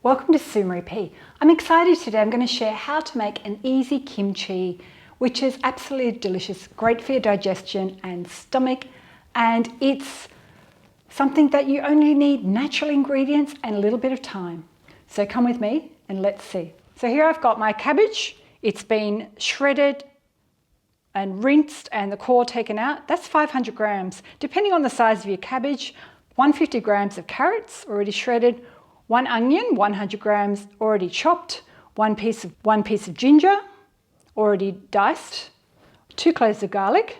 Welcome to Savoury P. I'm excited today. I'm going to share how to make an easy kimchi, which is absolutely delicious, great for your digestion and stomach, and it's something that you only need natural ingredients and a little bit of time. So come with me and let's see. So here I've got my cabbage. It's been shredded and rinsed and the core taken out. That's 500 grams. Depending on the size of your cabbage, 150 grams of carrots already shredded, 1 onion, 100 grams already chopped, one piece of ginger already diced, 2 cloves of garlic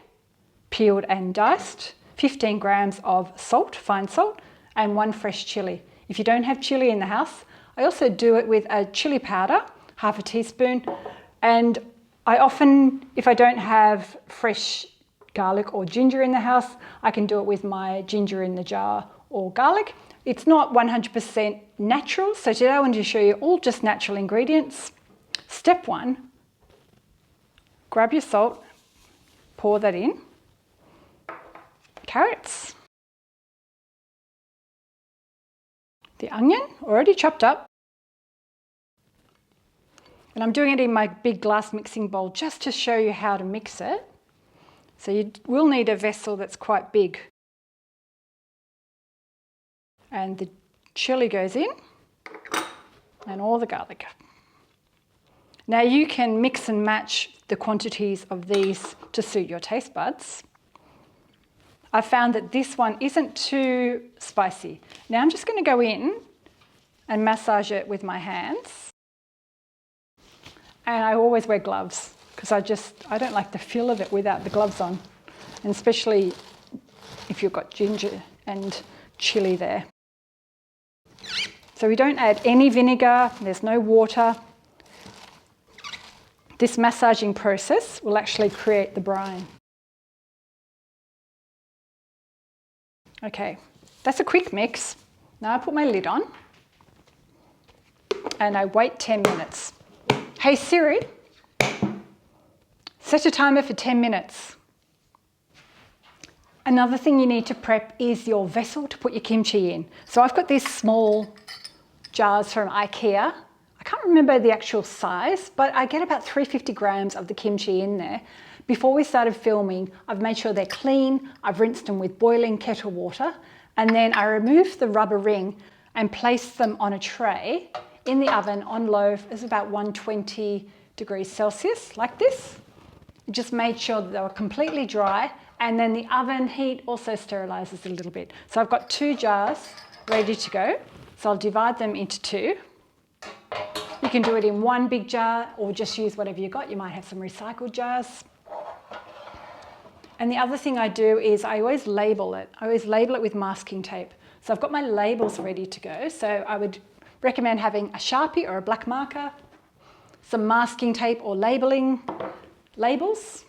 peeled and diced, 15 grams of salt, fine salt, and 1 fresh chili. If you don't have chili in the house, I also do it with a chili powder, half a teaspoon, and I often, if I don't have fresh garlic or ginger in the house, I can do it with my ginger in the jar or garlic. It's not 100% natural, so today I wanted to show you all just natural ingredients. Step 1, grab your salt, pour that in, carrots, the onion already chopped up, and I'm doing it in my big glass mixing bowl just to show you how to mix it. So you will need a vessel that's quite big. And the chili goes in and all the garlic. Now you can mix and match the quantities of these to suit your taste buds. I found that this one isn't too spicy. Now I'm just going to go in and massage it with my hands. And I always wear gloves because I don't like the feel of it without the gloves on. And especially if you've got ginger and chili there. So we don't add any vinegar, there's no water. This massaging process will actually create the brine. Okay, that's a quick mix. Now I put my lid on and I wait 10 minutes. Hey Siri, set a timer for 10 minutes. Another thing you need to prep is your vessel to put your kimchi in. So I've got these small jars from IKEA. I can't remember the actual size, but I get about 350 grams of the kimchi in there. Before we started filming, I've made sure they're clean. I've rinsed them with boiling kettle water, and then I removed the rubber ring and placed them on a tray in the oven on low. It's about 120 degrees Celsius, like this. Just made sure that they were completely dry, and then the oven heat also sterilizes a little bit. So I've got 2 jars ready to go. So I'll divide them into 2. You can do it in 1 big jar or just use whatever you got. You might have some recycled jars. And the other thing I do is I always label it. I always label it with masking tape. So I've got my labels ready to go. So I would recommend having a Sharpie or a black marker, some masking tape or labeling labels.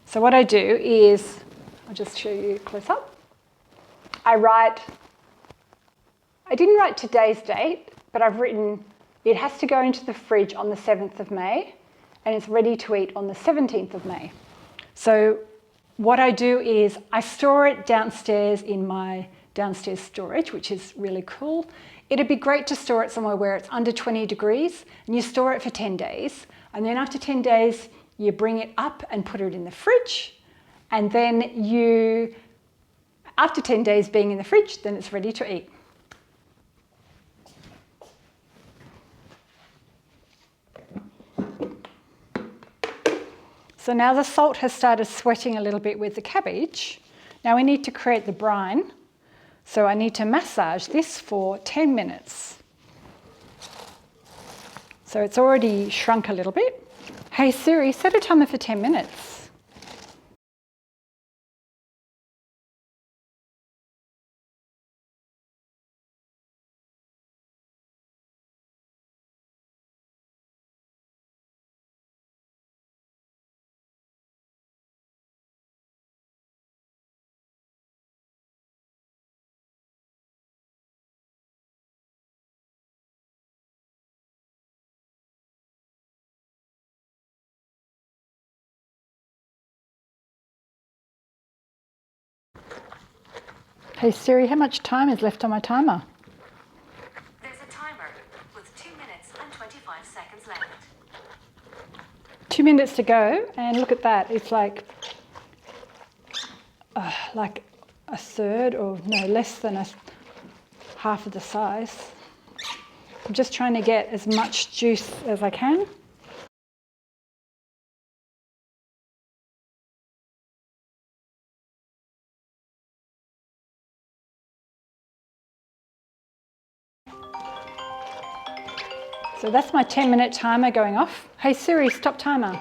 So what I do is, I'll just show you close up. I didn't write today's date, but I've written it has to go into the fridge on the 7th of May and it's ready to eat on the 17th of May. So what I do is I store it downstairs in my downstairs storage, which is really cool. It'd be great to store it somewhere where it's under 20 degrees and you store it for 10 days. And then after 10 days, you bring it up and put it in the fridge. And then after 10 days being in the fridge, then it's ready to eat. So now the salt has started sweating a little bit with the cabbage. Now we need to create the brine. So I need to massage this for 10 minutes. So it's already shrunk a little bit. Hey Siri, set a timer for 10 minutes. Hey Siri, how much time is left on my timer? 2 minutes to go, and look at that. It's like a third, or no, less than half of the size. I'm just trying to get as much juice as I can. So that's my 10-minute timer going off. Hey Siri, stop timer.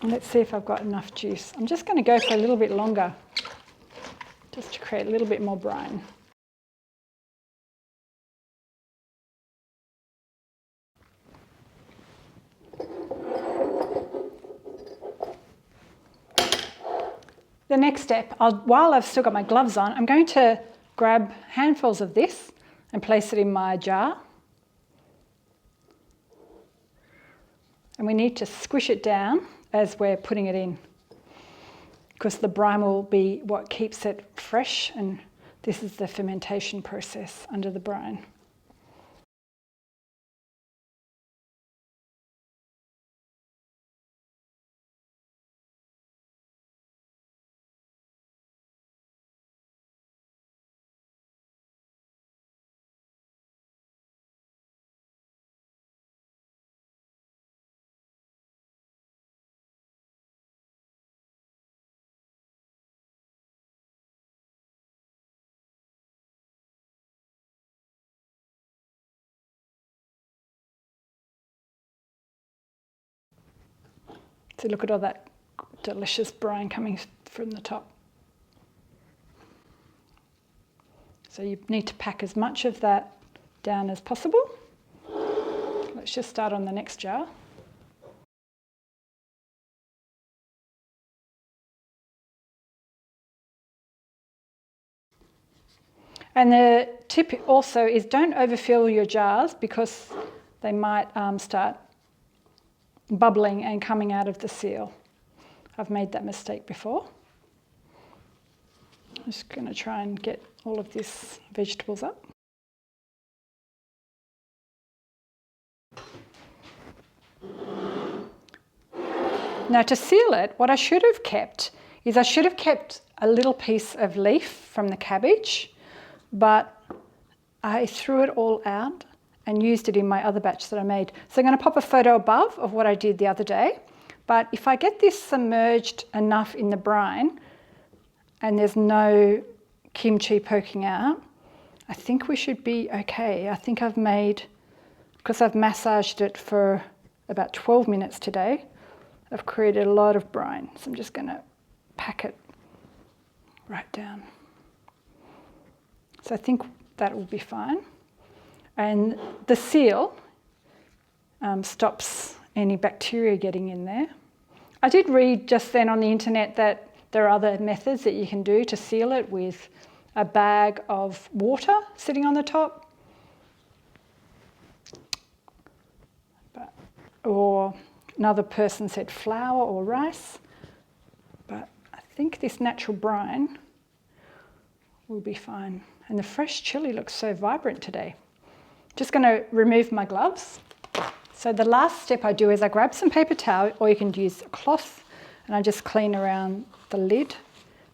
And let's see if I've got enough juice. I'm just going to go for a little bit longer, just to create a little bit more brine. The next step, while I've still got my gloves on, I'm going to grab handfuls of this and place it in my jar. And we need to squish it down as we're putting it in, because the brine will be what keeps it fresh, and this is the fermentation process under the brine. So look at all that delicious brine coming from the top. So you need to pack as much of that down as possible. Let's just start on the next jar. And the tip also is don't overfill your jars, because they might start bubbling and coming out of the seal. I've made that mistake before. I'm just going to try and get all of these vegetables up. Now to seal it, what I should have kept is I should have kept a little piece of leaf from the cabbage, but I threw it all out and used it in my other batch that I made. So I'm going to pop a photo above of what I did the other day. But if I get this submerged enough in the brine and there's no kimchi poking out, I think we should be okay. I think I've made, because I've massaged it for about 12 minutes today, I've created a lot of brine. So I'm just going to pack it right down. So I think that will be fine. And the seal stops any bacteria getting in there. I did read just then on the internet that there are other methods that you can do to seal it, with a bag of water sitting on the top, or another person said flour or rice. But I think this natural brine will be fine. And the fresh chili looks so vibrant today. Just going to remove my gloves. So the last step I do is I grab some paper towel, or you can use a cloth, and I just clean around the lid,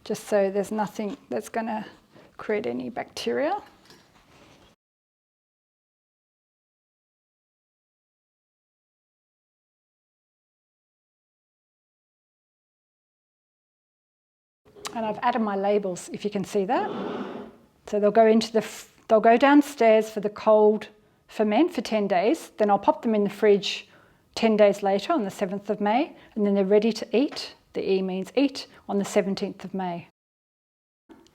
just so there's nothing that's going to create any bacteria. And I've added my labels, if you can see that. So they'll go downstairs for the cold ferment for 10 days. Then I'll pop them in the fridge 10 days later on the 7th of May, and then they're ready to eat. The E means eat, on the 17th of May.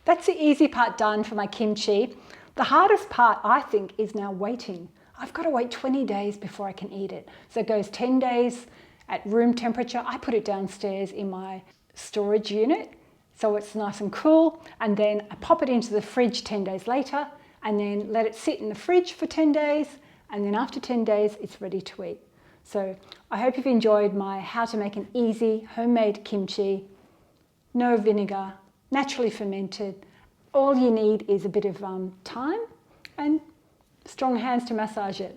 That's the easy part done for my kimchi. The hardest part, I think, is now waiting. I've got to wait 20 days before I can eat it. So it goes 10 days at room temperature. I put it downstairs in my storage unit, so it's nice and cool, and then I pop it into the fridge 10 days later, and then let it sit in the fridge for 10 days, and then after 10 days it's ready to eat. So I hope you've enjoyed my how to make an easy homemade kimchi. No vinegar, naturally fermented. All you need is a bit of time and strong hands to massage it.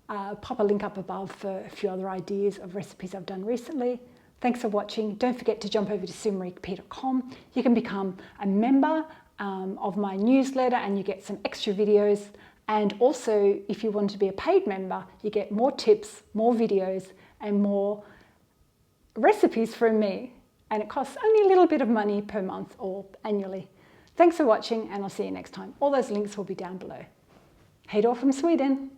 pop a link up above for a few other ideas of recipes I've done recently. Thanks for watching. Don't forget to jump over to simrikp.com. You can become a member of my newsletter and you get some extra videos. And also, if you want to be a paid member, you get more tips, more videos, and more recipes from me. And it costs only a little bit of money per month or annually. Thanks for watching, and I'll see you next time. All those links will be down below. Hej då from Sweden!